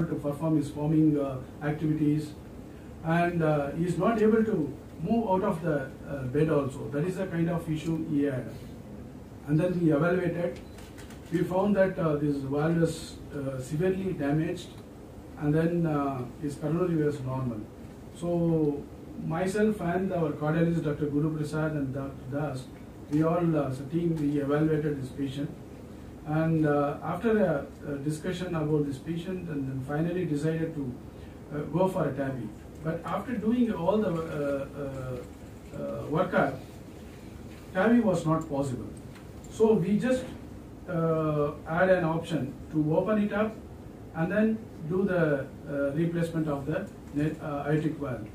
to perform his farming activities, and he is not able to move out of the bed also. That is the kind of issue he had. And then we evaluated. We found that this valve was severely damaged, and then his coronary was normal. So myself and our cardiologist, Dr. Guru Prasad and Dr. Das, we all as a team, we evaluated this patient. And after a discussion about this patient, and then finally decided to go for a TAVI. But after doing all the workup, TAVI was not possible. So we just add an option to open it up and then do the replacement of the aortic valve.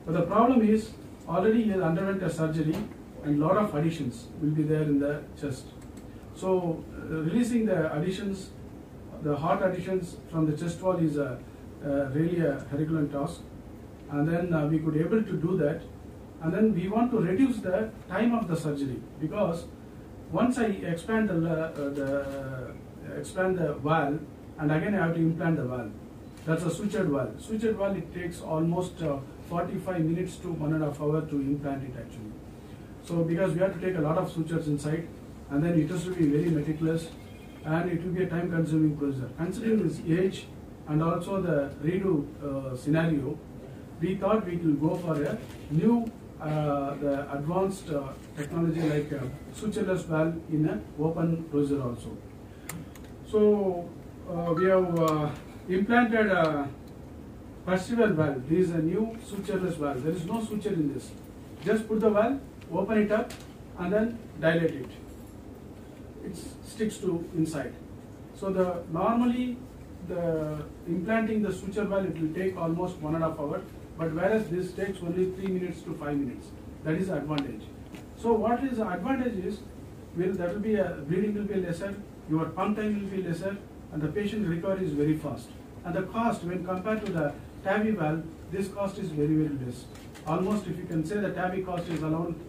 But the problem is, already he underwent a surgery and lot of additions will be there in the chest. So releasing the additions, the heart additions from the chest wall is really a Herculean task. And then we could able to do that. And then we want to reduce the time of the surgery, because once I expand the valve, and again I have to implant the valve. That's a sutured valve. Sutured valve, it takes almost 45 minutes to 1.5 hours to implant it actually. So because we have to take a lot of sutures inside, and then it has to be very meticulous, and it will be a time consuming procedure. Considering this age and also the redo scenario, we thought we will go for a new the advanced technology like sutureless valve in an open procedure also. So we have implanted a perceval valve. This is a new sutureless valve. There is no suture in this. Just put the valve, open it up, and then dilate it. It sticks to inside. So normally the implanting the suture valve, it will take almost 1.5 hours. But whereas this takes only 3 minutes to 5 minutes. That is the advantage. So what is the advantage is, that will be bleeding will be lesser, your pump time will be lesser, and the patient recovery is very fast. And the cost, when compared to the TAVI valve, this cost is very, very less. Almost, if you can say, the TAVI cost is around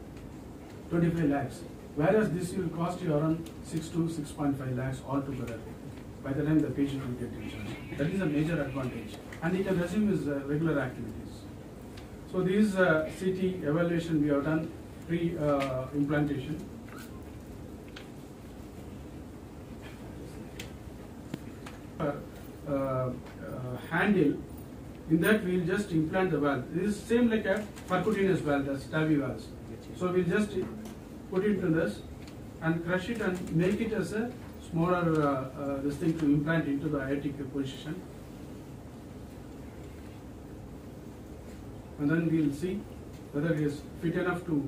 25 lakhs, whereas this will cost you around 6 to 6.5 lakhs altogether by the time the patient will get discharged. That is a major advantage. And he can resume his regular activities. So this CT evaluation we have done pre-implantation. Handle, in that we will just implant the valve. This is same like a percutaneous valve, that's TAVI valves. So we'll just put it into this and crush it and make it as a smaller this thing to implant into the aortic position. And then we will see whether it is fit enough to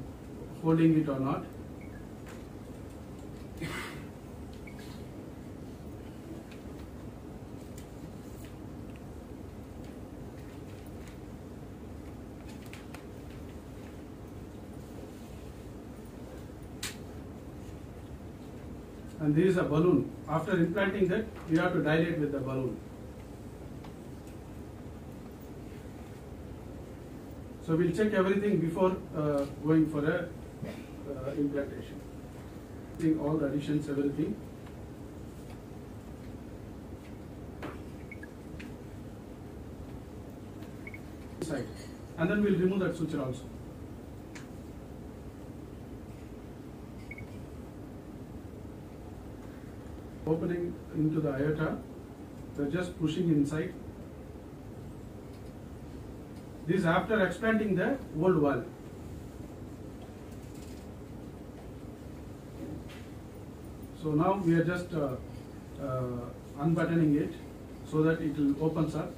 holding it or not. And this is a balloon. After implanting that, we have to dilate with the balloon. So we'll check everything before going for a implantation. Seeing all the additions, everything. Side. And then we'll remove that suture also. Opening into the aorta, we're just pushing inside. This is after expanding the old valve. So now we are just unbuttoning it so that it will opens up,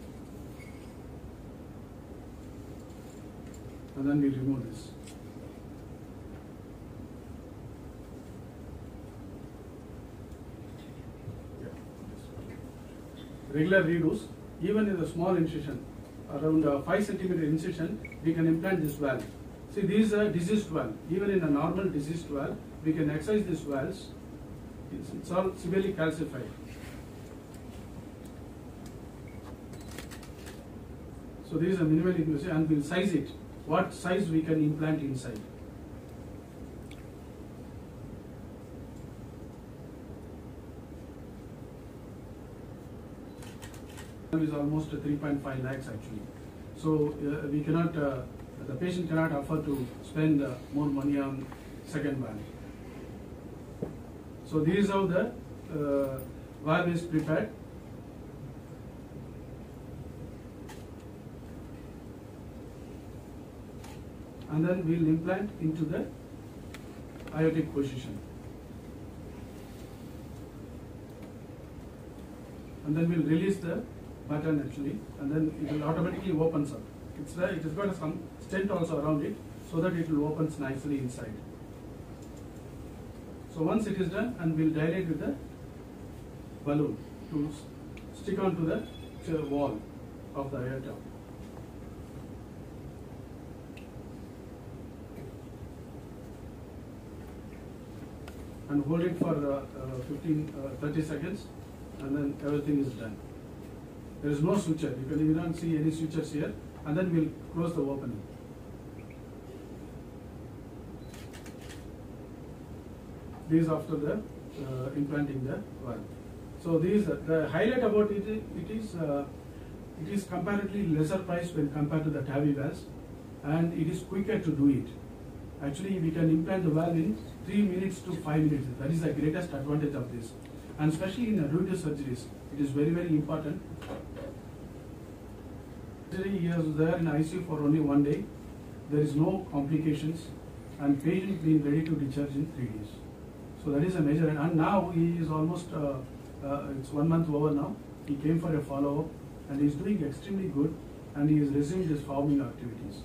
and then we remove this. Regular redos, even in the small incision, around 5 centimeter incision, we can implant this valve. See, this is a diseased valve. Even in a normal diseased valve, we can excise these valves. It's all severely calcified. So this is a minimal invasive, and we'll size it. What size we can implant inside. is almost 3.5 lakhs actually. So we cannot, the patient cannot afford to spend more money on second valve. So this is how the valve is prepared. And then we'll implant into the aortic position. And then we'll release the button actually, and then it will automatically opens up. It has got some stent also around it, so that it will opens nicely inside. So once it is done, and we'll dilate with the balloon to stick onto the wall of the aorta. And hold it for 30 seconds, and then everything is done. There is no suture. You don't see any sutures here, and then we'll close the opening. This is after the implanting the valve. So the highlight about it is comparatively lesser price when compared to the TAVI valves, and it is quicker to do it. Actually, we can implant the valve in 3 minutes to 5 minutes. That is the greatest advantage of this. And especially in routine surgeries, it is very, very important. He was there in ICU for only 1 day. There is no complications, and patient being ready to discharge in 3 days. So that is a major, and now he is almost, it's 1 month over now. He came for a follow-up, and he is doing extremely good, and he has resumed his farming activities.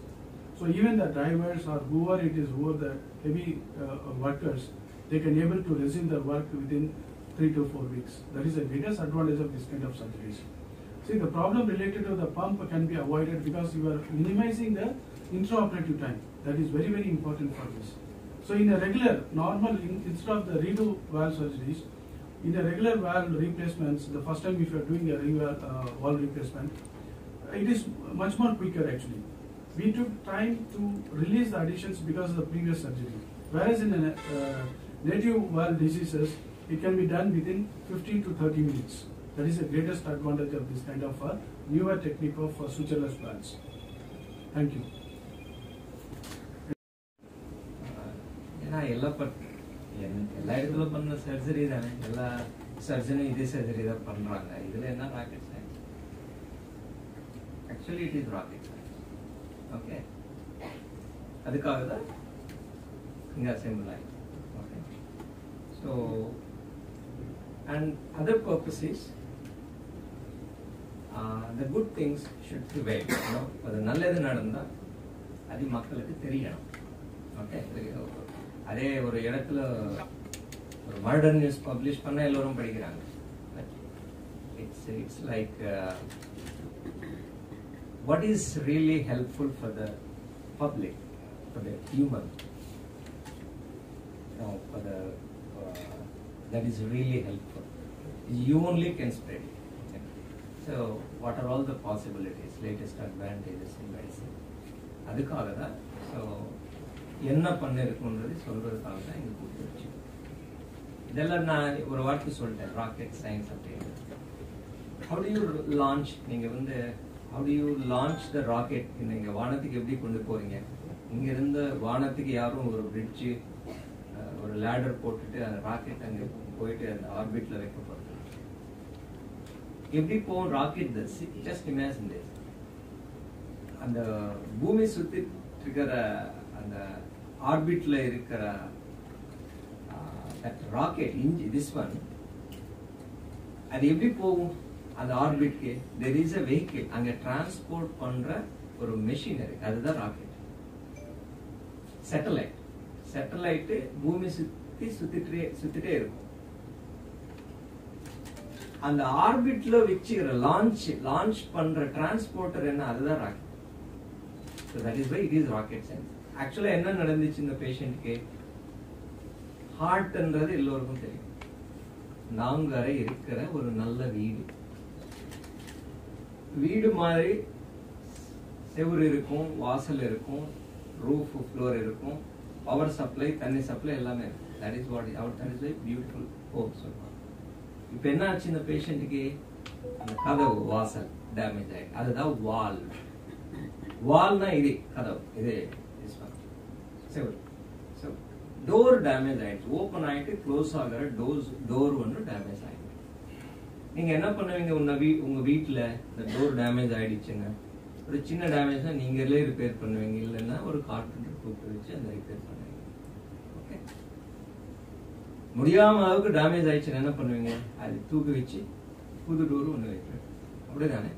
So even the drivers or whoever it is, who are the heavy workers, they can able to resume their work within 3 to 4 weeks. That is the greatest advantage of this kind of surgeries. See, the problem related to the pump can be avoided because you are minimizing the intraoperative time. That is very, very important for this. So in a regular, normal, instead of the redo valve surgeries, in a regular valve replacements, the first time if you are doing a valve replacement, it is much more quicker actually. We took time to release the additions because of the previous surgery. Whereas in a native valve diseases, it can be done within 15 to 30 minutes. That is the greatest advantage of this kind of newer technique of sutureless valves. Thank you. எல்லா இடத்துல பண்ண surgery தானே, எல்லா சர்ஜனும் இதே surgery தான் பண்றாங்க. இதுல என்ன rocket science? Actually it is rocket science. Okay, அதுக்காக தான் இங்க அசெம்பிள் ஆயிடுச்சு. Okay, so and other purpose is the good things should prevail. அது நல்லது நடந்தா அது மக்களுக்கு தெரியணும். ஓகே, அதே ஒரு இடத்துல ஒரு மர்டர் நியூஸ் பப்ளிஷ் பண்ண எல்லாரும் படிக்கிறாங்க. It's like what is really helpful for the public, for the human, for the that is really helpful. You only can spread it. Okay? So what are all the possibilities, latest advantages in medicine? அதுக்காக தான் so என்ன பண்ணிருக்குன்றது சொல்றதுக்காக தான் இங்க கூப்பிட்டு வச்சு. இதெல்லாம் நான் ஒரு வார்த்தை சொல்லிட்டேன், ராக்கெட் சயின்ஸ் அப்படின்னு. How do you launch? நீங்க வந்து how do you launch the rocket? நீங்க வானத்துக்கு எப்படி கொண்டு போறீங்க? இங்க இருந்து வானத்துக்கு யாரும் ஒரு பிரிட்ஜ் ஒரு லேடர் போட்டுட்டு அந்த ராக்கெட் அங்க போயிட்டு அந்த ஆர்பிட்ல வைக்க போறது. எப்படி போகும் ராக்கெட்? Just imagine this. அந்த பூமி சுத்தி இருக்கிற அந்த ஆர்பிட்ல இருக்கிற ராக்கெட் திஸ் ஒன், அது எப்படி போகும் அந்த ஆர்பிட்க்கு? there is a vehicle அங்க டிரான்ஸ்போர்ட் பண்ற ஒரு மெஷினரி, அதுதான் ராக்கெட். சேட்டலைட் பூமி சுத்திட்டே இருக்கும். அந்த ஆர்பிட்ல வச்சுக்கிற லான்ச் பண்ற டிரான்ஸ்போர்ட்டர் என்ன? அதுதான் rocket. So that is why it is rocket science. ஆக்சுவலா என்ன நடந்துச்சு இந்த பேஷண்ட்க்கு? ஹார்ட்ன்றது எல்லோருக்கும் தெரியும். நாங்க இருக்கிற ஒரு நல்ல வீடு மாதிரி செவுரு இருக்கும், வாசல் இருக்கும், ரூஃப் ஃப்ளோர் இருக்கும், பவர் சப்ளை, தண்ணி சப்ளை எல்லாமே இருக்கும். That is what that is a beautiful home. இப்ப என்ன ஆச்சு இந்த பேஷண்ட்க்கு? அந்த கதவு, வாசல் டேமேஜ் ஆயிடுச்சு. அதுதான் வால். வால்னா இது கதவு, இது டோர் டேமேஜ் ஆயிடுச்சு. ஓப்பன் ஆயிட்டு க்ளோஸ் ஆகிற டோர் ஒன்று டேமேஜ் ஆயிடுச்சு. நீங்க என்ன பண்ணுவீங்க? உங்க வீட்டுல இந்த டோர் டேமேஜ் ஆயிடுச்சுங்க, ஒரு சின்ன டேமேஜ்னா நீங்களே ரிப்பேர் பண்ணுவீங்க, இல்லைன்னா ஒரு கார்பெண்டர் கூப்பிட்டு வச்சு அந்த ரிப்பேர் பண்ணுவீங்க. ஓகே, முடியாம அளவுக்கு டேமேஜ் ஆயிடுச்சுன்னா என்ன பண்ணுவீங்க? அது தூக்கி வச்சு புது டோர் ஒன்று வைப்பீங்க. அப்படிதானே?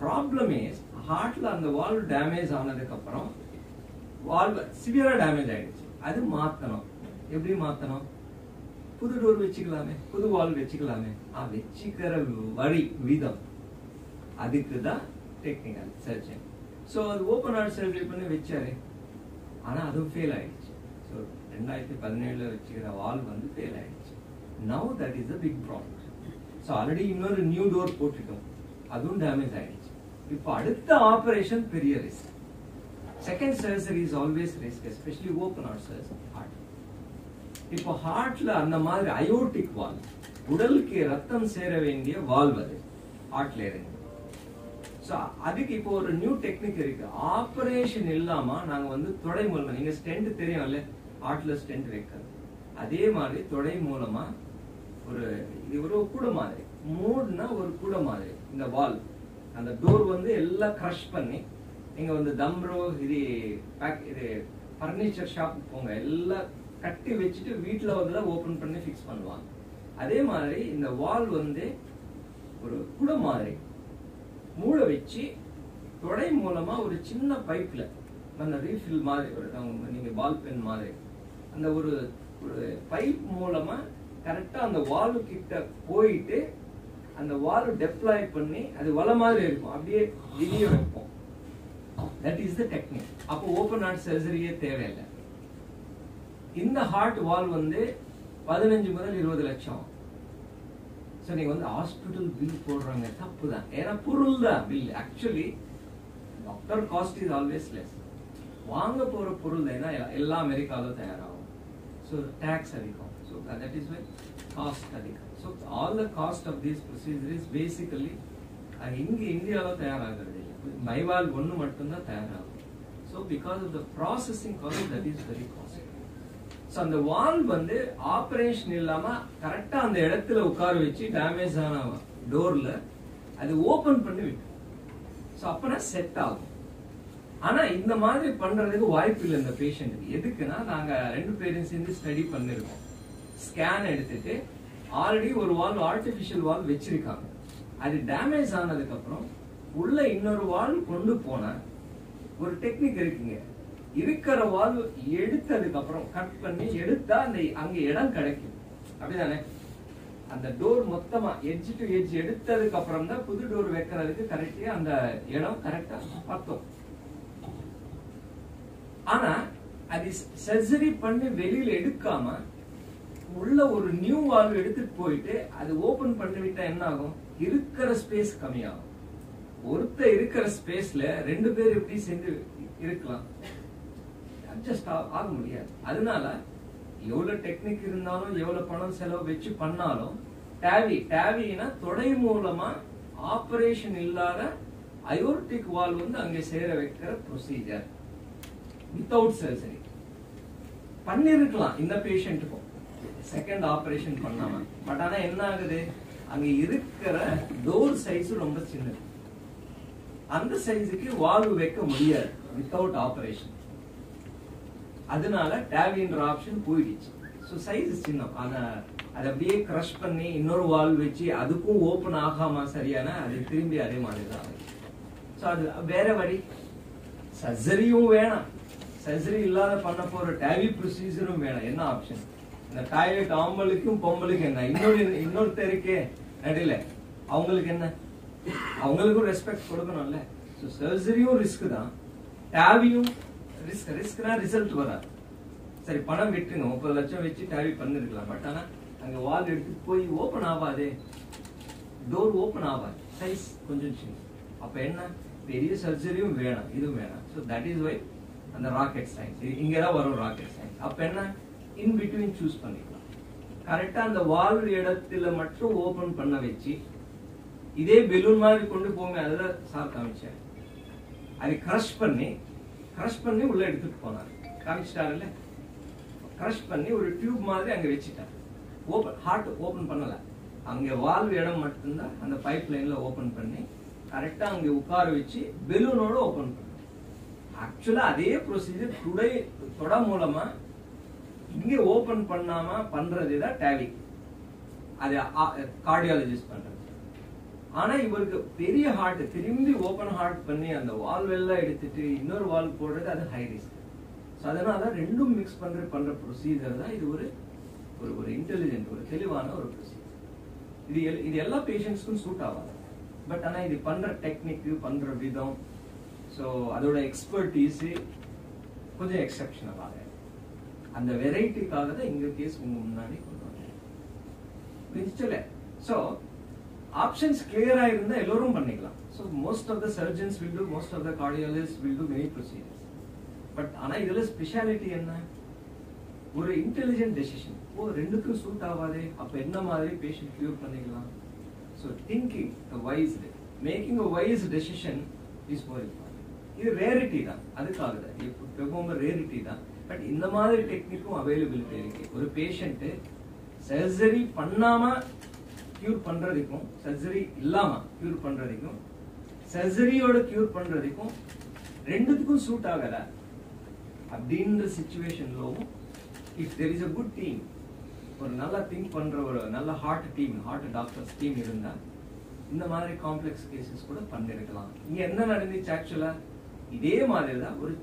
ப்ராப்ளம் இஸ் ஹார்ட்ல அந்த வால்வ் டேமேஜ் ஆனதுக்கு அப்புறம் வால்வ் சிவியரா டேமேஜ் ஆயிடுச்சு, அது மாத்தணும். எப்படி மாத்தணும்? புது டோர் வச்சுக்கலாமே, புது வால்வ் வச்சுக்கலாமே. வச்சுக்கிற வழி விதம், அதுக்கு தான் டெக்னிக்கல் சர்ஜன். ஸோ அது ஓப்பன் ஹார்ட் சர்ஜரி பண்ணி வச்சாரு, ஆனா அதுவும் ஃபெயில் ஆயிடுச்சு. ஸோ 2017 வச்சுக்கிற வால்வ் வந்து ஃபெயில் ஆயிடுச்சு. Now that is the big problem. So already இன்னொரு நியூ டோர் போட்டுட்டோம், அதுவும் டேமேஜ் ஆயிடுச்சு. இப்போ அடுத்த ஆபரேஷன் பெரிய risk. Second surgery is always risk, especially open heart surgery. Heart இப்போ ஹார்ட்ல அந்த மாதிரி அயோர்டிக் வால்வ், உடலுக்கு ரத்தம் சேர வேண்டிய வால்வ், அது ஹார்ட்ல இருக்கு. ஸோ அதுக்கு இப்போ ஒரு நியூ டெக்னிக் இருக்கு. ஆபரேஷன் இல்லாம நாங்க வந்து தொடை மூலமா, நீங்க ஸ்டென்ட் தெரியும்ல, ஹார்ட்ல ஸ்டென்ட் வைக்கிறது, அதே மாதிரி தொடை மூலமா இது ஒரு கூட மாதிரி மூடுனா ஒரு கூட மாதிரி இந்த வால், அந்த டோர் வந்து எல்லாம் கிரஷ் பண்ணி, நீங்க வந்து தம்ரோ இது பர்னிச்சர் ஷாப் போங்க, எல்லாம் கட்டி வச்சுட்டு வீட்டுல வந்து ஓபன் பண்ணி ஃபிக்ஸ் பண்ணுவாங்க. அதே மாதிரி இந்த வால் வந்து ஒரு கூட மாதிரி மூட வச்சு தொடை மூலமா ஒரு சின்ன பைப்ல அந்த ரீஃபில் மாதிரி நீங்க பால் பென் மாதிரி அந்த ஒரு பைப் மூலமா கரெக்டா அந்த வால்வு கிட்ட போயிட்டு அந்த வால்வு டெப்ளாய் பண்ணி அது வலை மாதிரி இருக்கும், அப்படியே வெளியே வைப்போம். That is the technique. அப்போ ஓபன் ஹார்ட் சர்ஜரியே தேவையில்லை. இந்த ஹார்ட் வால்வ் வந்து 15 முதல் 20 லட்சம். ஸோ நீங்க வந்து ஹாஸ்பிட்டல் பில் போடுறாங்க, தப்பு தான். ஏன்னா பொருள் தான் bill. Actually doctor cost is always less. வாங்க போற பொருள் தான் எல்லாம் அமெரிக்காவில் தயாராகும். ஸோ டேக்ஸ் அதிகம். So that is why cost அதிகம். So all the cost of this procedure is basically இங்க இந்தியாவில் தயாராகிறது இல்லை. மைவால் ஒன்று மட்டும்தான் தயாராகும். So because of the processing cost that is very cost. ஸோ அந்த வால்வ் வந்து ஆபரேஷன் இல்லாம கரெக்டா அந்த இடத்துல உட்கார வச்சு டேமேஜ் ஆன டோர்ல அது ஓபன் பண்ணி விட்டு, ஸோ அப்பனா செட் ஆகும். ஆனா இந்த மாதிரி பண்றதுக்கு வாய்ப்பு இல்லை இந்த பேஷண்ட்டுக்கு. எதுக்குன்னா நாங்க 2 பேரும் சேர்ந்து ஸ்டடி பண்ணிருக்கோம். ஸ்கேன் எடுத்துட்டு ஆல்ரெடி ஒரு வால்வ் ஆர்டிபிஷியல் வால்வ் வச்சிருக்காங்க, அது டேமேஜ் ஆனதுக்கு அப்புறம் உள்ள இன்னொரு வால்வ் கொண்டு போன ஒரு டெக்னிக் இருக்குங்க. இருக்கிற வால்வ் எடுத்ததுக்கு அப்புறம் கட் பண்ணி எடுத்தா அந்த அங்க இடம் கிடைக்கும். அப்படிதானே? அந்த டோர் மொத்தமா எட்ஜ் டு எட்ஜ் எடுத்ததுக்கு அப்புறம் தான் புது டோர் வைக்கிறதுக்கு கரெக்டா அந்த இடம் கரெக்டா பத்தும். ஆனா அது சர்ஜரி பண்ணி வெளியில எடுக்காம உள்ள ஒரு நியூ வால்வ் எடுத்துட்டு போயிட்டு அது ஓபன் பண்ணி விட்டா என்ன ஆகும்? இருக்கிற ஸ்பேஸ் கம்மியாகும். ஒருத்தர் இருக்கிற ஸ்பேஸ்ல 2 பேர் எப்படி சேர்ந்து இருக்கலாம்? அட்ஜஸ்ட் ஆக முடியாது. அதனால எவ்வளவு டெக்னிக் இருந்தாலும் எவ்வளவு பணம் செலவு வச்சு பண்ணாலும் டேவினா தொடை மூலமா ஆபரேஷன் இல்லாத அயோர்டிக் வால்வ் வந்து அங்கே சேர வைக்கிற ப்ரொசீஜர் வித்தவுட் சர்ஜரி பண்ணிருக்கலாம் இந்த பேஷண்ட்டுக்கும், செகண்ட் ஆபரேஷன் பண்ணாம. பட் ஆனா என்ன ஆகுது? அங்க இருக்கிற டோர் சைஸ் ரொம்ப சின்னது, அந்த சைஸுக்கு வால்வ் வைக்க முடியாது வித்தவுட் ஆபரேஷன். அதனால டேவின்ற ஆப்ஷன் போயிடுச்சு. ஸோ சைஸ் சின்ன, அதை அப்படியே கிரஷ் பண்ணி இன்னொரு வால்வ் வச்சு அதுக்கும் ஓபன் ஆகாம சரியான அது திரும்பி அதே மாதிரி தான். ஸோ அது வேற வழி. சர்ஜரியும் வேணாம், சர்ஜரி இல்லாத பண்ண போற டேவி ப்ரொசீஜரும் வேணாம். என்ன ஆப்ஷன்? இந்த டாய்லெட் ஆம்பளுக்கும் பொம்பளுக்கும் என்ன? இன்னொருத்தருக்கே நடுல அவங்களுக்கு என்ன? அவங்களுக்கும் ரெஸ்பெக்ட் கொடுக்கணும்ல. ஸோ சர்ஜரியும் ரிஸ்க் தான், டேவியும் ரிஸ்க்னா ரிசல்ட் வராது. சரி பணம் விட்டுங்க, 30 லட்சம் வச்சு டேவி பண்ணிருக்கலாம். பட் ஆனா அங்க வால் எடுத்து போய் ஓபன் ஆகாதே, டோர் ஓபன் ஆகாது, சைஸ் கொஞ்சம் சின்ன. அப்ப என்ன? பெரிய சர்ஜரியும் வேணாம், இதுவும் வேணாம். ஸோ தட் இஸ் வை அந்த ராக்கெட் சயின்ஸ் இங்கதான் வரும். ராக்கெட் சயின்ஸ் அப்ப என்ன? இன் பிட்வீன் சூஸ் பண்ணிக்கலாம். கரெக்டா அந்த வால்வ் இடத்துல மட்டும் ஓபன் பண்ண வச்சு இதே பெலூன் மாதிரி கொண்டு போங்க, அதுதான் சார் காமிச்சேன். அதை கிரஷ் பண்ணி உள்ள எடுத்துட்டு போனார். காமிச்சிட்டாருல்ல, கிரஷ் பண்ணி ஒரு டியூப் மாதிரி அங்க வச்சுட்டார். ஹார்ட் ஓபன் பண்ணல, அங்க வால்வ் இடம் மட்டும்தான் அந்த பைப் லைன்ல ஓபன் பண்ணி கரெக்டா அங்க உட்கார வச்சு பெலூனோட ஓபன் பண்ண. ஆக்சுவலா அதே ப்ரொசீஜர் தொட மூலமா இங்க ஓபன் பண்ணாம பண்றதுதான் டேவி, அது கார்டியாலஜிஸ்ட் பண்றது. ஆனா இவருக்கு பெரிய ஹார்ட் திரும்பி ஓபன் ஹார்ட் பண்ணி அந்த வால்வ் எல்லாம் எடுத்துட்டு இன்னொரு வால்வ் போடுறது அது ஹை ரிஸ்க். அதனால ரெண்டும் மிக்ஸ் பண்ற ப்ரொசீஜர் தான் இது. ஒரு இன்டெலிஜென்ட், ஒரு தெளிவான ஒரு ப்ரொசீஜர். இது எல்லா பேஷண்ட்ஸ்க்கும் சூட் ஆகாது. பட் ஆனா இது பண்ற டெக்னிக், பண்ற விதம், ஸோ அதோட எக்ஸ்பர்டீஸ் கொஞ்சம் எக்ஸப்ஷனலாக, அந்த வெரைட்டிக்காக தான் இந்த கேஸ் உங்க முன்னாடி கொண்டு வந்தேன். ஸோ ஆப்ஷன்ஸ் கிளியரா இருந்தா எல்லோரும் பண்ணிக்கலாம். So most of the surgeons will do, most of the cardiologist will do many procedures. But ஆனா இதுல ஸ்பெஷாலிட்டி என்ன? ஒரு இன்டெலிஜென்ட் டெசிஷன். ரெண்டுக்கும் சூட் ஆகாதே, அப்ப என்ன மாதிரி பேஷண்ட் கியூர் பண்ணிக்கலாம். So thinking wisely, making a wise decision is more important. இது ரேரிட்டி தான், அதுக்காக தான் எப்பவுமே ரேரிட்டி தான். பட் இந்த மாதிரி டெக்னிக்கும் அவைலபிலிட்டி இருக்கு. ஒரு பேஷண்ட் சர்ஜரி பண்ணாம கியூர் பண்றதுக்கும், சர்ஜரி இல்லாம கியூர் பண்றதுக்கும், சர்ஜரியோட கியூர் பண்றதுக்கும் ரெண்டுத்துக்கும் சூட் ஆகல அப்படின்ற சிச்சுவேஷன்லவும் if there is a good team, ஒரு நல்லா திங்க் பண்ற ஒரு நல்ல heart team, heart doctors team இருந்தா இந்த மாதிரி காம்ப்ளெக்ஸ் கேசஸ் கூட பண்ணிருக்கலாம். இங்க என்ன நடந்துச்சு ஆக்சுவலா இதே மாதிரி தான். ஒரு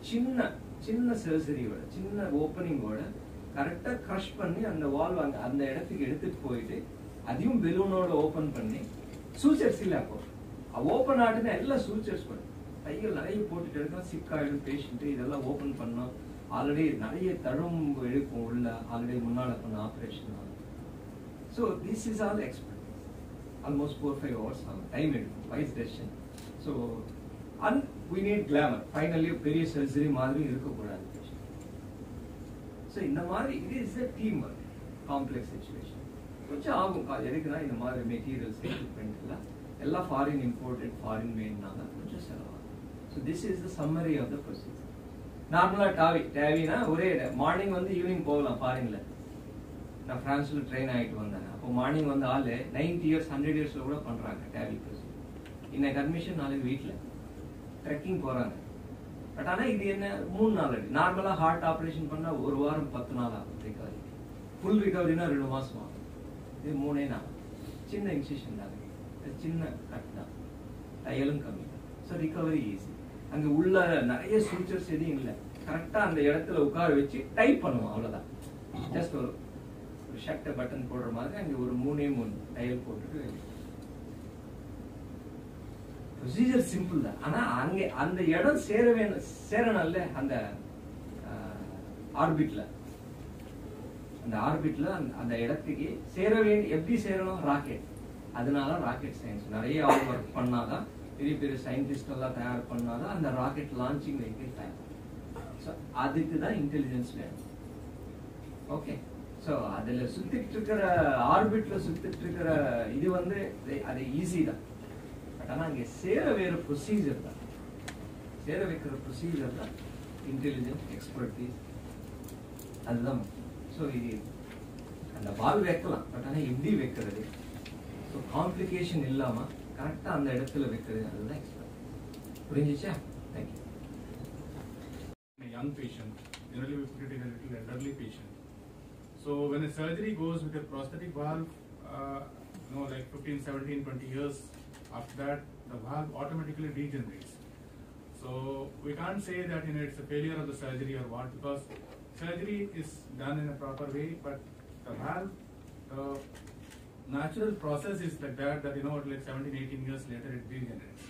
சின்ன சர்ஜரியோட, சின்ன ஓப்பனிங்கோட கரெக்டா கிரஷ் பண்ணி அந்த வால்வ் அந்த இடத்துக்கு எடுத்துட்டு போயிட்டு அதையும் பெலூனோட ஓபன் பண்ணி, சூச்சர்ஸ் இல்ல அப்போ ஓபன் ஆட்டுனா எல்லாம் சூச்சர்ஸ் பண்ணு, கைகள் நிறைய போட்டுட்டு இருக்கோம், சிக்காயிடும் பேஷண்ட். இதெல்லாம் ஓபன் பண்ணோம், ஆல்ரெடி நிறைய தழும்பு எடுக்கும் உள்ள, ஆல்ரெடி முன்னால பண்ண operation. So this is all expert. Almost 4-5 hours ஆகும், டைம் எடுக்கும், wise decision. So and we need glamour. Finally பெரிய சர்ஜரி மாதிரி இருக்கக்கூடாது. ஸோ இந்த மாதிரி இது is a team work, complex situation. கொஞ்சம் ஆகும். எதுக்குன்னா இந்த மாதிரி மெட்டீரியல்ஸ், எக்யூப்மெண்ட் எல்லாம் ஃபாரின் இம்போர்ட்டட், ஃபாரின் மேட்னால கொஞ்சம் செலவாகும். So this is the summary of the procedure. நார்மலா டேவினா ஒரே மார்னிங் வந்து ஈவினிங் போகலாம். ஃபாரின்ல நான் பிரான்ஸ்ல ட்ரெயின் ஆகிட்டு வந்தேன். அப்போ மார்னிங் வந்து ஆளு 90 years 100 yearsல கூட பண்றாங்க டேவி ப்ரொசீஜர். இன்னைக்கு அட்மிஷன், நாளைக்கு வீட்டுல ட்ரெக்கிங் போறாங்க. பட் ஆனா இது என்ன 3 நாள் அடி. நார்மலா ஹார்ட் ஆபரேஷன் பண்ணா 1 வாரம் 10 நாள் ஆகும் ரிகவரி. ஃபுல் ரிகவரினா 2 மாசம் ஆகும். இது 3 நாள். சின்ன இன்சிஷன் தான், சின்ன கட் தான், தையலும் கம்மி தான். So recovery easy. அங்க உள்ள நிறைய சூச்சர்ஸ் எதுவும் இல்லை. கரெக்டா அந்த இடத்துல உட்கார வச்சு டைப் பண்ணுவோம், அவ்வளவுதான். ஜஸ்ட் ஒரு ஷர்ட் பட்டன் போடுற மாதிரி அங்க ஒரு 3 தையல் போட்டுட்டு ப்ரொசீஜர் சிம்பிள் தான். ஆனா அங்க அந்த இடம் சேரணும்ல, அந்த ஆர்பிட்ல, அந்த ஆர்பிட்ல அந்த இடத்துக்கு சேர வேண்டிய, எப்படி சேரணும்? ராக்கெட். அதனால ராக்கெட் சயின்ஸ் நிறைய ஒர்க் பண்ணாதான், பெரிய பெரிய சயின்டிஸ்ட் எல்லாம் தயார் பண்ணாதான் அந்த ராக்கெட் லான்ச்சிங் வெஹிக்கிள் தயார். ஸோ அதுக்கு தான் இன்டெலிஜென்ஸ் வேணும். ஓகே. ஸோ அதுல சுத்திட்டு இருக்கிற, ஆர்பிட்ல சுத்திட்டு இருக்கிற இது வந்து அது ஈஸி தான். பட் ஆனா அங்கே சேர வேற ப்ரொசீஜர் தான், சேர வைக்கிற ப்ரொசீஜர் தான் இன்டெலிஜென்ஸ், எக்ஸ்பர்டீஸ், அதுதான். ஸோ இது அந்த வால் வைக்கலாம், பட் ஆனால் எப்படி வைக்கிறது, ஸோ காம்ப்ளிகேஷன் இல்லாம கரெக்டா அந்த இடத்துல வைக்கிறது, அதுதான் எக்ஸ்பர்ட். புரிஞ்சிச்சா? Thank you. Young patient, generally we put it in a little elderly patient. So when a surgery goes with a prosthetic valve, like 15, 17, 20 years after that, the valve automatically degenerates. So we can't say that it's a failure of the surgery or what, because surgery is done in a proper way, but the valve, the natural process is like that like 17, 18 years later it degenerates.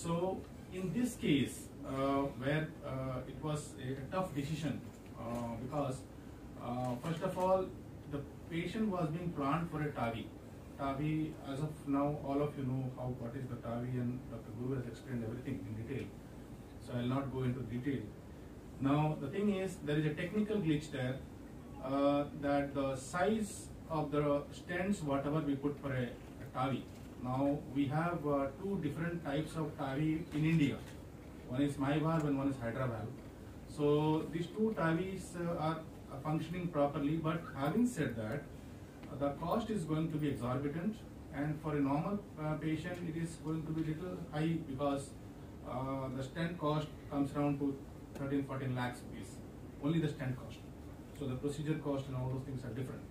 So in this case, where it was a tough decision, because first of all, the patient was being planned for a TAVI. TAVI, as of now, all of you know what is the TAVI, and Dr. Guru has explained everything in detail. So I will not go into detail. Now the thing is, there is a technical glitch there, that the size of the stents, whatever we put for a TAVI, Now we have two different types of TAVI in India. One is my valve and one is Hydra valve. So these two TAVIs are functioning properly, but having said that, the cost is going to be exorbitant, and for a normal patient it is going to be little high because the stent cost comes around to 13-14 lakhs rupees, only the stent cost. So the procedure cost and all those things are different.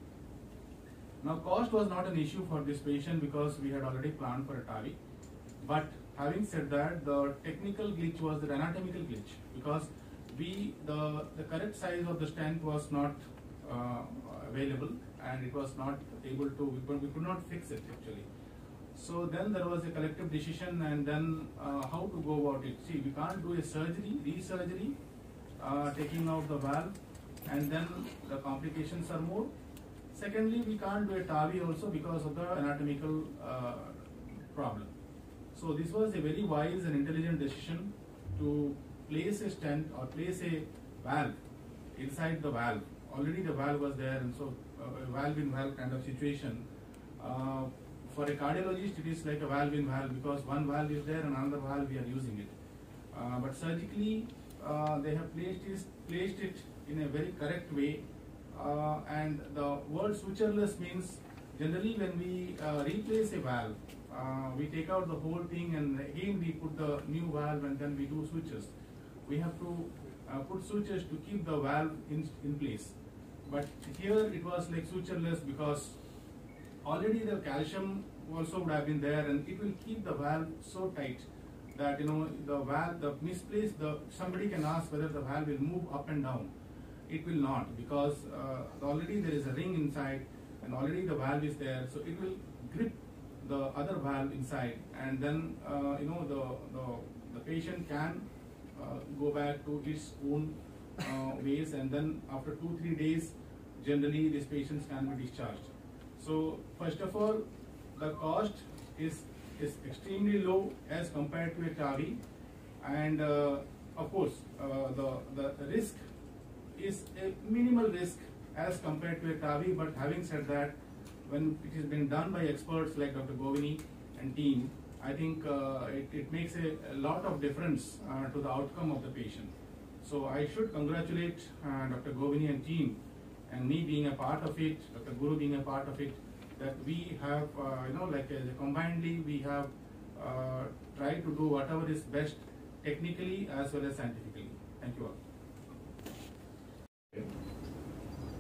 Now cost was not an issue for this patient because we had already planned for a TAVI, but having said that, the technical glitch was the anatomical glitch, because the correct size of the stent was not available, and it was not able to, we could not fix it actually. So then there was a collective decision, and then how to go about it. See, we can't do a surgery, re-surgery, taking out the valve, and then the complications are more. Secondly, we can't do a TAVI also because of the anatomical problem. So this was a very wise and intelligent decision to place a stent or place a valve inside the valve. Already the valve was there, and so a valve in valve kind of situation. For a cardiologist, it is like a valve in valve because one valve is there and another valve we are using it. But surgically, they have placed it in a very correct way. And the word sutureless means generally when we replace a valve, we take out the whole thing and again we put the new valve and then we do sutures. We have to put sutures to keep the valve in place. But here it was like sutureless because already the calcium also would have been there, and it will keep the valve so tight that the valve, the misplaced, somebody can ask whether the valve will move up and down. It will not, because already there is a ring inside and already the valve is there, so it will grip the other valve inside, and then the patient can go back to its own ways, and then after 2-3 days generally these patients can be discharged. So first of all, the cost is extremely low as compared to a TAVI, and of course the risk is a minimal risk as compared to a TAVI. But having said that, when it has been done by experts like Dr. Govini and team, I think it makes a lot of difference to the outcome of the patient. So I should congratulate Dr. Govini and team, and me being a part of it, Dr. Guru being a part of it, that we have, combinedly we have tried to do whatever is best technically as well as scientifically. Thank you all.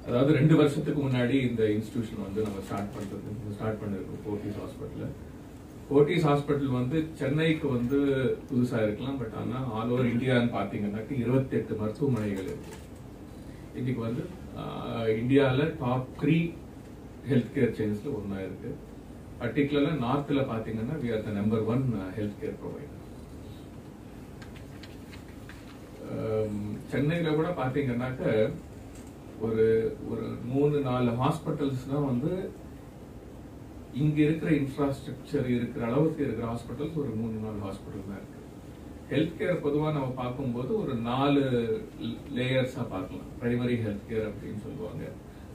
அதாவது 2 வருஷத்துக்கு முன்னாடி இந்த institution வந்து நம்ம start பண்ணிருக்கோம் Fortis hospital. Fortis hospital வந்து சென்னைக்கு வந்து புதுசா இருக்கலாம், பட் ஆனா ஆல் ஓவர் இந்தியான்னு பாத்தீங்கன்னாக்க 28 மருத்துவமனைகள் இருக்கு. இன்னைக்கு வந்து இந்தியாவில் டாப் 3 ஹெல்த் கேர் செயின்ஸ்ல ஒன்னா இருக்கு. பர்டிகுலரா நார்த்ல பாத்தீங்கன்னா we are the number 1 health care provider. சென்னையில கூட பாத்தீங்கன்னாக்க ஒரு 3-4 ஹாஸ்பிட்டல்ஸ் தான் வந்து இங்க இருக்கிற இன்ஃப்ராஸ்ட்ரக்சர் இருக்கிற அளவுக்கு இருக்கிற ஹாஸ்பிட்டல்ஸ் ஒரு 3-4 ஹாஸ்பிட்டல் தான் இருக்கு. ஹெல்த் கேர் பொதுவா நம்ம பார்க்கும்போது ஒரு 4 லேயர்ஸா பார்க்கலாம். பிரைமரி ஹெல்த் கேர் அப்படின்னு சொல்லுவாங்க,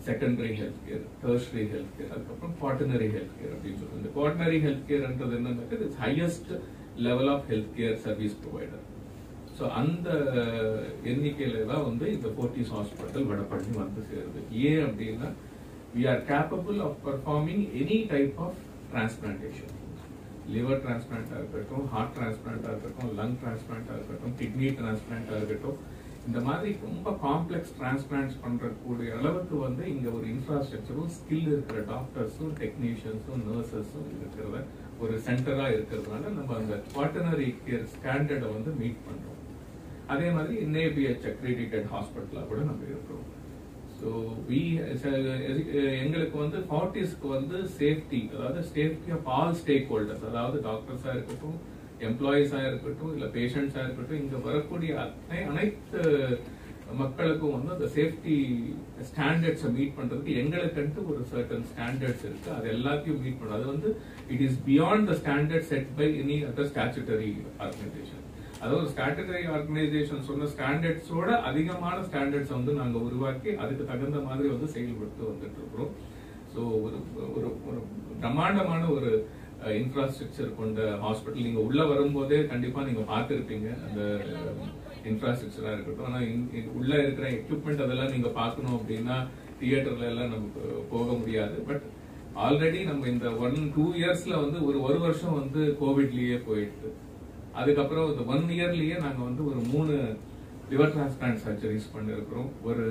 secondary health care, tertiary health care, அதுக்கப்புறம் குவாட்டர்னரி ஹெல்த் கேர் அப்படின்னு சொல்லுவாங்க. இந்த குவாட்டர்னரி ஹெல்த் கேர்ன்றது என்னன்னாக்க it's highest level of health care service provider. So அந்த எண்ணிக்கையில தான் வந்து இந்த போர்ட்டிஸ் ஹாஸ்பிட்டல் வடபழனி வந்து சேருது. ஏன் அப்படின்னா we are capable of performing any type of transplantation. Liver டிரான்ஸ்பிளான்டா இருக்கட்டும், ஹார்ட் டிரான்ஸ்பிளான்டா இருக்கட்டும், லங் டிரான்ஸ்பிளான்டா இருக்கட்டும், கிட்னி டிரான்ஸ்பிளான்டா இருக்கட்டும், இந்த மாதிரி ரொம்ப காம்ப்ளெக்ஸ் டிரான்ஸ்பிளான்ட்ஸ் பண்றக்கூடிய அளவுக்கு வந்து இங்க ஒரு இன்ஃப்ராஸ்ட்ரக்சரும் ஸ்கில் இருக்கிற டாக்டர்ஸும் டெக்னீஷியன்ஸும் நர்சஸும் இருக்கிறத ஒரு சென்டரா இருக்கிறதுனால நம்ம அந்த குவாட்டர்னரி கேர் ஸ்டாண்டர்டை வந்து மீட் பண்றோம். அதே மாதிரி NABH அக்ரெடிட்டட் ஹாஸ்பிட்டலா கூட நம்ம இருக்கிறோம். ஸோ எங்களுக்கு வந்து ஃபார்ட்டிஸ்க்கு வந்து சேஃப்டி, அதாவது safety of all stakeholders, அதாவது டாக்டர்ஸா இருக்கட்டும், எம்ப்ளாயிஸா இருக்கட்டும், இல்ல பேஷண்ட்ஸா இருக்கட்டும், இங்க வரக்கூடிய அனைத்து மக்களுக்கும் வந்து அந்த சேஃப்டி ஸ்டாண்டர்ட்ஸை மீட் பண்றதுக்கு எங்களுக்குன்ட்டு ஒரு சர்டன் ஸ்டாண்டர்ட்ஸ் இருக்கு. அது எல்லாத்தையும் மீட் பண்ணும். அது வந்து it is beyond the standard set by any other statutory organisation. அதாவது ஒரு ஸ்டாட்டுட்டரி ஆர்கனைசேஷன் சொன்ன ஸ்டாண்டர்ட்ஸோட அதிகமான ஸ்டாண்டர்ட்ஸ் வந்து நாங்க உருவாக்கி அதுக்கு தகுந்த மாதிரி வந்து செயல்பட்டு வந்துட்டு இருக்கிறோம். ஸோ ஒரு பிரம்மாண்டமான ஒரு இன்ஃப்ராஸ்ட்ரக்சர் கொண்ட ஹாஸ்பிட்டல். நீங்க உள்ள வரும்போதே கண்டிப்பா நீங்க பார்த்துருப்பீங்க அந்த இன்ஃப்ராஸ்ட்ரக்சரா இருக்கட்டும். ஆனா உள்ள இருக்கிற எக்யூப்மெண்ட் அதெல்லாம் நீங்க பார்க்கணும் அப்படின்னா தியேட்டர்ல எல்லாம் நமக்கு போக முடியாது. பட் ஆல்ரெடி நம்ம இந்த 1-2 இயர்ஸ்ல வந்து ஒரு வருஷம் வந்து கோவிட்லயே போயிட்டு, அதுக்கப்புறம் இந்த 1 இயர்லயே நாங்க வந்து ஒரு 3 லிவர் டிரான்ஸ்பிளான்ட் சர்ஜரிஸ் பண்ணிருக்கிறோம், ஒரு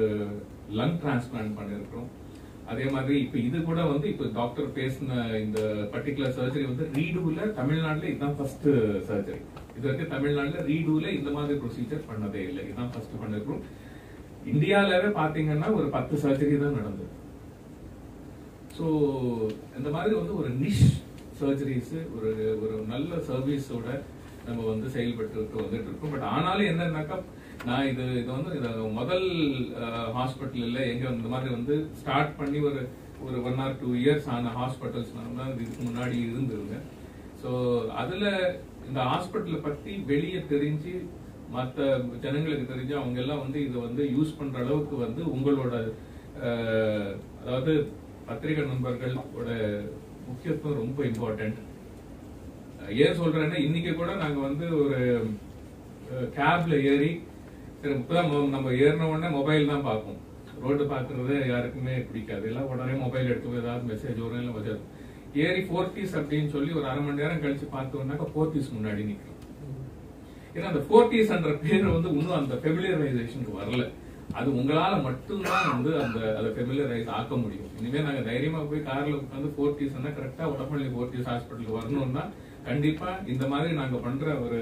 லங் டிரான்ஸ்பிளான்ட் பண்ணிருக்கிறோம். அதே மாதிரி இப்ப இது கூட வந்து இப்ப டாக்டர் பேசின இந்த பர்டிகுலர் சர்ஜரி வந்து ரீடூல தமிழ்நாட்டுல இதுதான் ஃபர்ஸ்ட் சர்ஜரி. இது வரைக்கும் தமிழ்நாட்டுல ரீடூல இந்த மாதிரி ப்ரொசீஜர் பண்ணதே இல்லை, இதுதான் ஃபர்ஸ்ட் பண்ணிருக்கிறோம். இந்தியாவிலவே பாத்தீங்கன்னா ஒரு 10 சர்ஜரி தான் நடந்தது. ஸோ இந்த மாதிரி வந்து ஒரு நிஷ் சர்ஜரிஸ் ஒரு நல்ல சர்வீஸோட நம்ம வந்து செயல்பட்டு வந்துட்டு இருக்கோம். பட் ஆனாலும் என்னன்னாக்கா நான் இது வந்து முதல் ஹாஸ்பிட்டல் எங்க இந்த மாதிரி வந்து ஸ்டார்ட் பண்ணி ஒரு 1 or 2 இயர்ஸ் ஆன ஹாஸ்பிட்டல்ஸ் இதுக்கு முன்னாடி இருந்திருங்க. ஸோ அதுல இந்த ஹாஸ்பிட்டலை பத்தி வெளியே தெரிஞ்சு மற்ற ஜனங்களுக்கு தெரிஞ்சு அவங்க எல்லாம் வந்து இதை வந்து யூஸ் பண்ற அளவுக்கு வந்து உங்களோட அதாவது பத்திரிகை நண்பர்களோட முக்கியத்துவம் ரொம்ப இம்பார்ட்டன்ட். ஏன் சொல்றேன்னா இன்னைக்கு கூட நாங்க வந்து ஒரு கேப்ல ஏறி நம்ம ஏறின உடனே மொபைல் தான் பார்ப்போம். ரோடு பாக்குறது யாருக்குமே பிடிக்காது, எல்லாம் உடனே மொபைல் எடுத்து ஏதாவது மெசேஜ் வரும் இல்லை வச்சாது. ஏறி 40s அப்படின்னு சொல்லி ஒரு 1/2 மணி நேரம் கழிச்சு பார்த்தோம்னாக்கா 40s முன்னாடி நிற்கும். ஏன்னா அந்த 40s என்ற பேர் வந்து இன்னும் அந்த ஃபெமிலியரைசேஷனுக்கு வரல. அது உங்களால மட்டும்தான் வந்து அதை ஃபெமிலியரைஸ் ஆக்க முடியும். இனிமே நாங்க தைரியமா போய் கார்ல உட்காந்து 40s கரெக்டா உடம்பள்ளி 40s ஹாஸ்பிட்டலுக்கு வரணும்னா கண்டிப்பா இந்த மாதிரி நாங்க பண்ற ஒரு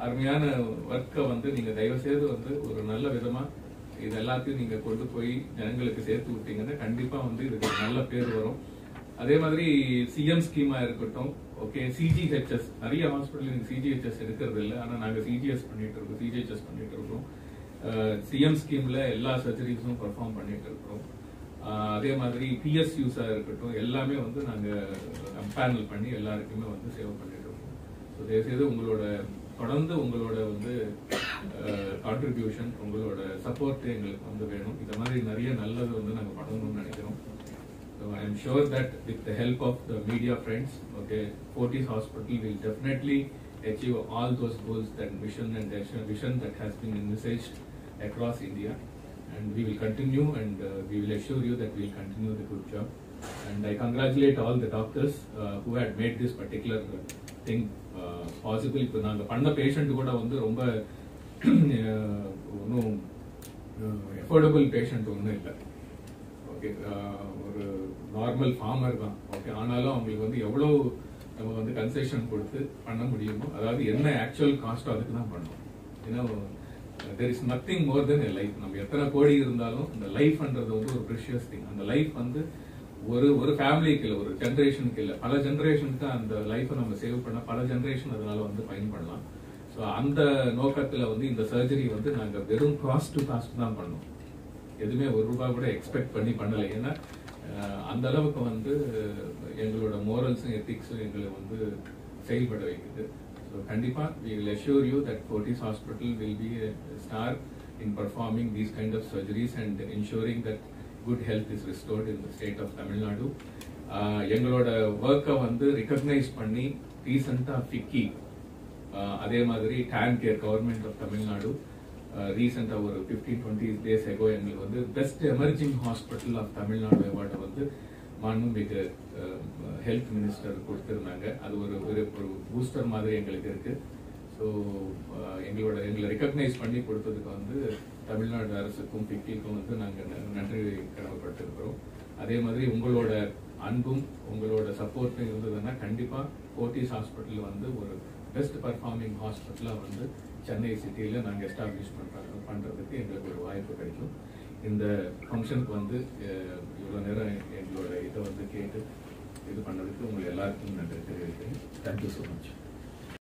அருமையான ஒர்க்கை வந்து நீங்க தயவு செய்து வந்து ஒரு நல்ல விதமா இது எல்லாத்தையும் நீங்க கொண்டு போய் ஜனங்களுக்கு சேர்த்து விட்டீங்கன்னா கண்டிப்பா வந்து இதுக்கு நல்ல பேர் வரும். அதே மாதிரி சிஎம் ஸ்கீமா இருக்கட்டும், ஓகே, சிஜிஹெச்எஸ் நிறைய ஹாஸ்பிட்டல் சிஜிஹெச்எஸ் எடுக்கிறது இல்லை, ஆனா நாங்க சிஜிஹெச்எஸ் பண்ணிட்டு இருக்கோம். சிஎம் ஸ்கீம்ல எல்லா சர்ஜரிஸும் பெர்ஃபார்ம் பண்ணிட்டு இருக்கிறோம். அதே மாதிரி பிஎஸ்யூஸா இருக்கட்டும் எல்லாமே வந்து நாங்க கம்பேனல் பண்ணி எல்லாருக்குமே வந்து சேவ் பண்ணிட்டு இருக்கோம். ஸோ தயவுசெய்து தொடர்ந்து உங்களோட வந்து கான்ட்ரிபியூஷன், உங்களோட சப்போர்ட் எங்களுக்கு வந்து வேணும். இந்த மாதிரி நிறைய நல்லது வந்து நாங்க பண்ணணும்னு நினைக்கிறோம். So I am sure that with the help of the media friends, okay, Fortis Hospital will definitely achieve all those goals, that vision that has been envisaged across India, and we will continue, and we will assure you that we will continue the good job. And I congratulate all the doctors who had made this particular thing possible. இப்போ நாங்க பண்ண patient கூட வந்து ரொம்ப ஒன்றும் எஃபோர்டபுள் patient ஒன்றும் இல்லை, okay, ஒரு நார்மல் ஃபார்மர் தான், ஓகே. ஆனாலும் அவங்களுக்கு வந்து எவ்வளோ நம்ம வந்து கன்செஷன் கொடுத்து பண்ண முடியுமோ, அதாவது என்ன ஆக்சுவல் காஸ்ட் அதுக்கு தான் பண்ணணும். ஏன்னா there is nothing more than a life. நம்ம எத்தனை கோடி இருந்தாலும் இந்த லைஃப்ன்றது வந்து ஒரு ப்ரெஷியஸ் திங். அந்த லைஃப் வந்து ஒரு ஃபேமிலிக்கு இல்லை, ஒரு ஜென்ரேஷனுக்கு இல்லை, பல ஜென்ரேஷனுக்கு அந்த லைஃபை நம்ம சேவ் பண்ண பல ஜென்ரேஷன் அதனால வந்து பயன்படலாம். ஸோ அந்த நோக்கத்துல வந்து இந்த சர்ஜரி வந்து நாங்கள் வெறும் காஸ்ட் தான் பண்ணோம், எதுவுமே ₹1 கூட எக்ஸ்பெக்ட் பண்ணி பண்ணலை. ஏன்னா அந்த அளவுக்கு வந்து எங்களோட மோரல்ஸும் எத்திக்ஸும் எங்களை வந்து செயல்பட வைக்குது. ஸோ கண்டிப்பா we will assure you that Fortis Hospital will be a star in performing these kind of surgeries and ensuring that good health is restored in the state of Tamil Nadu. எங்களோட ஒர்க்கை வந்து recognise பண்ணி ரீசெண்டா FICCI, அதே மாதிரி டேன் கேர் government of Tamil Nadu ரீசெண்டா ஒரு 15-20 days ago எங்களுக்கு வந்து best emerging hospital of Tamil Nadu அவார்டை வந்து மாண்புமிகு ஹெல்த் மினிஸ்டர் கொடுத்திருந்தாங்க. அது ஒரு பூஸ்டர் மாதிரி எங்களுக்கு இருக்கு. ஸோ எங்களை ரெகக்னைஸ் பண்ணி கொடுத்ததுக்கு வந்து தமிழ்நாடு அரசுக்கும் பிக்கிக்கும் வந்து நாங்கள் நன்றி கடமைப்பட்டிருக்கிறோம். அதே மாதிரி உங்களோட அன்பும் உங்களோட சப்போர்ட்டும் இருந்ததுன்னா கண்டிப்பா Fortis ஹாஸ்பிட்டல் வந்து ஒரு பெஸ்ட் பர்ஃபார்மிங் ஹாஸ்பிட்டலா வந்து சென்னை சிட்டியில நாங்கள் எஸ்டாப்ளிஷ் பண்றதுக்கு எங்களுக்கு ஒரு வாய்ப்பு கிடைக்கும். இந்த ஃபங்க்ஷனுக்கு வந்து இவ்வளவு நேரம் எங்களோட இதை வந்து கேட்டு இது பண்ணதுக்கு உங்களுக்கு எல்லாருக்கும் நன்றி தெரிவிக்கிறேன். Thank you so much.